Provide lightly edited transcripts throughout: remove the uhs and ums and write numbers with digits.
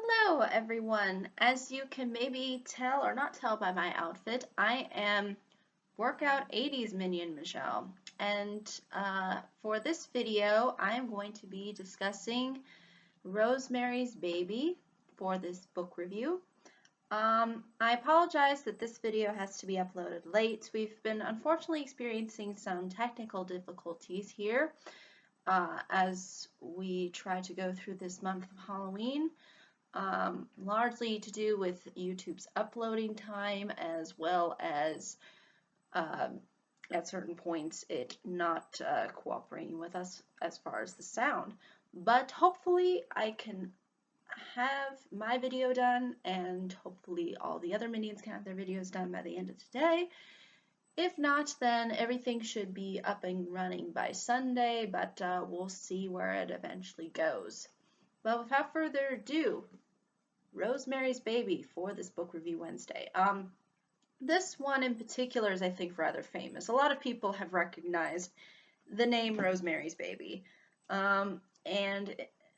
Hello everyone. As you can maybe tell or not tell by my outfit, I am Workout 80s Minion Michelle. And for this video, I am going to be discussing Rosemary's Baby for this book review. I apologize that this video has to be uploaded late. We've been unfortunately experiencing some technical difficulties here as we try to go through this month of Halloween. Largely to do with YouTube's uploading time, as well as at certain points it not cooperating with us as far as the sound. But hopefully I can have my video done, and hopefully all the other minions can have their videos done by the end of today. If not, then everything should be up and running by Sunday, but we'll see where it eventually goes. But without further ado, Rosemary's Baby for this book review Wednesday. This one in particular is, I think, rather famous. A lot of people have recognized the name Rosemary's Baby, and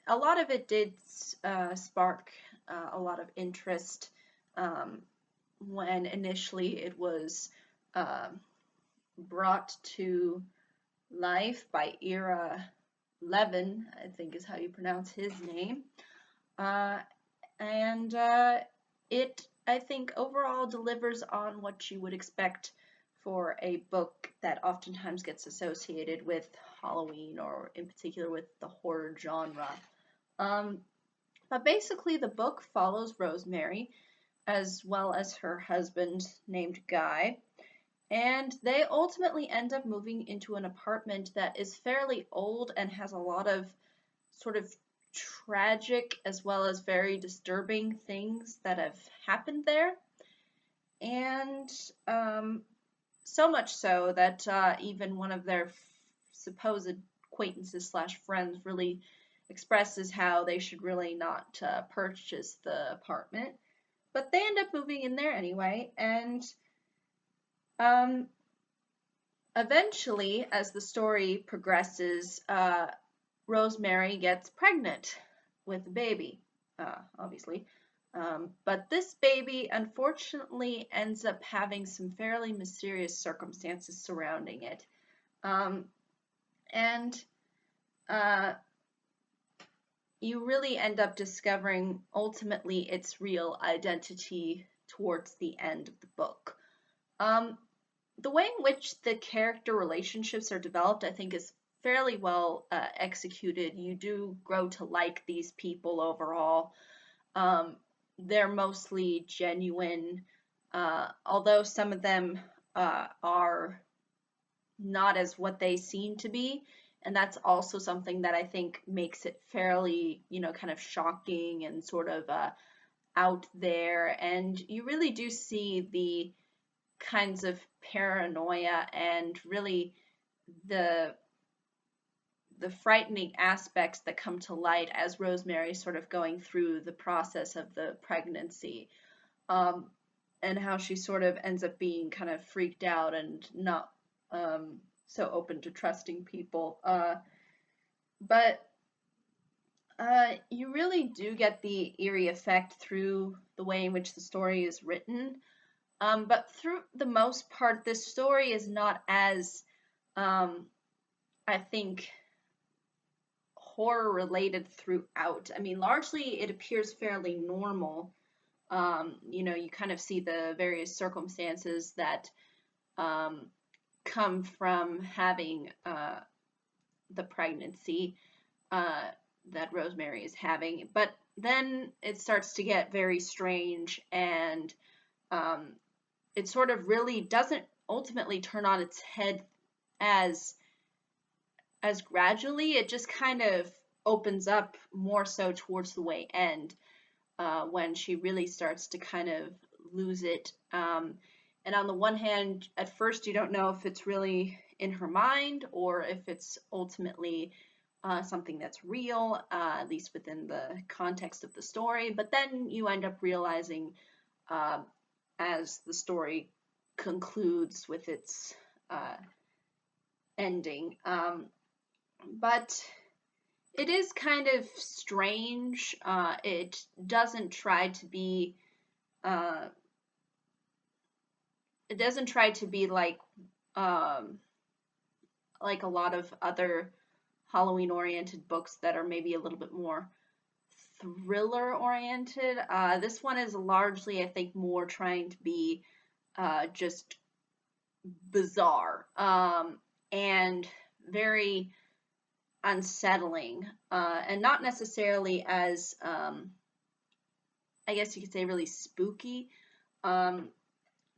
a lot of it did spark a lot of interest when initially it was brought to life by Ira Levin, I think is how you pronounce his name. And it, I think, overall delivers on what you would expect for a book that oftentimes gets associated with Halloween, or in particular with the horror genre. But basically the book follows Rosemary as well as her husband named Guy, and they ultimately end up moving into an apartment that is fairly old and has a lot of sort of tragic as well as very disturbing things that have happened there. And so much so that even one of their supposed acquaintances slash friends really expresses how they should really not purchase the apartment. But they end up moving in there anyway, and eventually, as the story progresses, Rosemary gets pregnant with a baby, obviously. But this baby unfortunately ends up having some fairly mysterious circumstances surrounding it. And you really end up discovering ultimately its real identity towards the end of the book. The way in which the character relationships are developed, I think, is fairly well executed. You do grow to like these people overall. They're mostly genuine, although some of them are not as what they seem to be. And that's also something that I think makes it fairly, kind of shocking and sort of out there. And you really do see the kinds of paranoia and really the frightening aspects that come to light as Rosemary sort of going through the process of the pregnancy, and how she sort of ends up being kind of freaked out and not so open to trusting people. But you really do get the eerie effect through the way in which the story is written. But through the most part, this story is not as, I think, horror related throughout. I mean, largely it appears fairly normal. You kind of see the various circumstances that come from having the pregnancy that Rosemary is having. But then it starts to get very strange, and it sort of really doesn't ultimately turn on its head as gradually. It just kind of opens up more so towards the way end, when she really starts to kind of lose it. And on the one hand, at first you don't know if it's really in her mind or if it's ultimately something that's real, at least within the context of the story. But then you end up realizing, as the story concludes with its ending. But It is kind of strange. It doesn't try to be uh, it doesn't try to be um, like a lot of other Halloween oriented books that are maybe a little bit more thriller oriented. This one is largely, I think, more trying to be just bizarre and very unsettling, and not necessarily as, I guess you could say, really spooky. Um,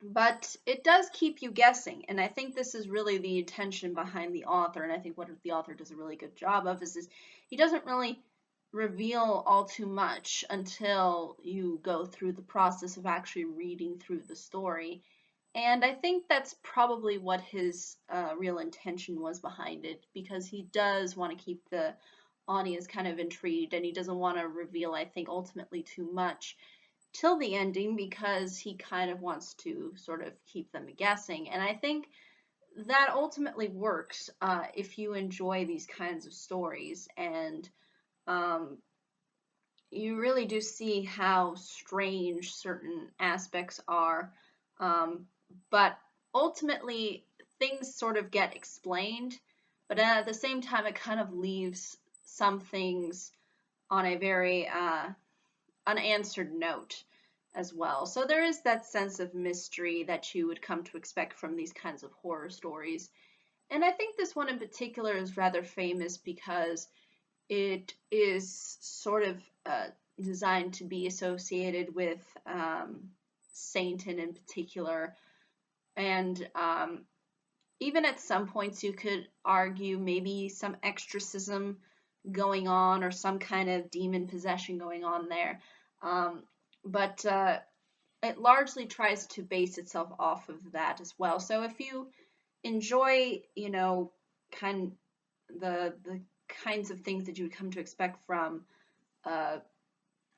but it does keep you guessing, and I think this is really the intention behind the author, and I think what the author does a really good job of is he doesn't really reveal all too much until you go through the process of actually reading through the story. And I think that's probably what his real intention was behind it, because he does want to keep the audience kind of intrigued, and he doesn't want to reveal, I think, ultimately too much till the ending, because he kind of wants to sort of keep them guessing. And I think that ultimately works if you enjoy these kinds of stories, and um, you really do see how strange certain aspects are. But ultimately, things sort of get explained, but at the same time, it kind of leaves some things on a very unanswered note as well. So there is that sense of mystery that you would come to expect from these kinds of horror stories. And I think this one in particular is rather famous because it is sort of designed to be associated with Satan in particular. And even at some points, you could argue maybe some exorcism going on or some kind of demon possession going on there. But it largely tries to base itself off of that as well. So if you enjoy, kind the kinds of things that you would come to expect from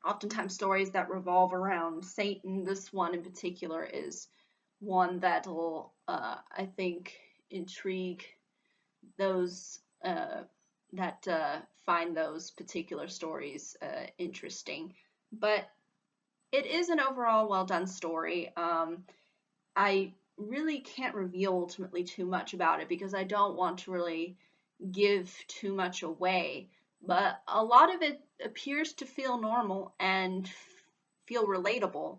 oftentimes stories that revolve around Satan, this one in particular is one that'll, I think, intrigue those that find those particular stories interesting. But it is an overall well done story. I really can't reveal ultimately too much about it because I don't want to really give too much away. But a lot of it appears to feel normal and feel relatable,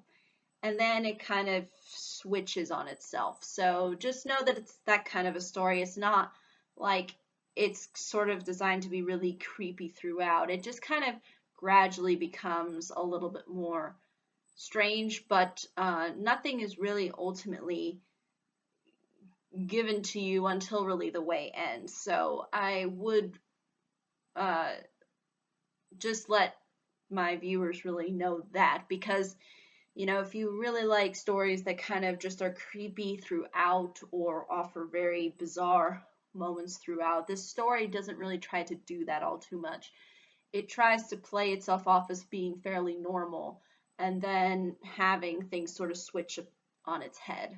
and then it kind of switches on itself. So just know that it's that kind of a story. It's not like it's sort of designed to be really creepy throughout. It just kind of gradually becomes a little bit more strange, but nothing is really ultimately given to you until really the way ends. So I would uh, just let my viewers really know that, because if you really like stories that kind of just are creepy throughout or offer very bizarre moments throughout, this story doesn't really try to do that all too much. It tries to play itself off as being fairly normal and then having things sort of switch on its head.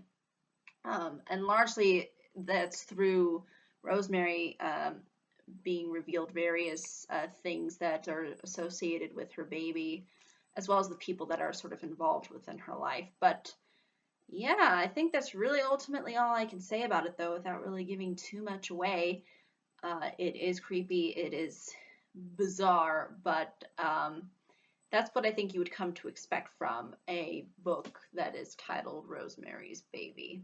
And largely that's through Rosemary being revealed various things that are associated with her baby, as well as the people that are sort of involved within her life. But yeah, I think that's really ultimately all I can say about it, though, without really giving too much away. It is creepy, it is bizarre, but that's what I think you would come to expect from a book that is titled Rosemary's Baby.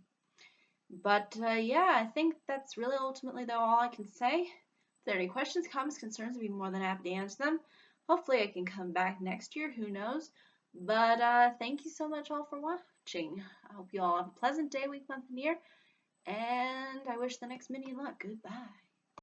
But yeah, I think that's really ultimately, though, all I can say. If there are any questions, comments, concerns, I'd be more than happy to answer them. Hopefully I can come back next year, who knows. But thank you so much all for watching. I hope you all have a pleasant day, week, month, and year. And I wish the next minion luck. Goodbye.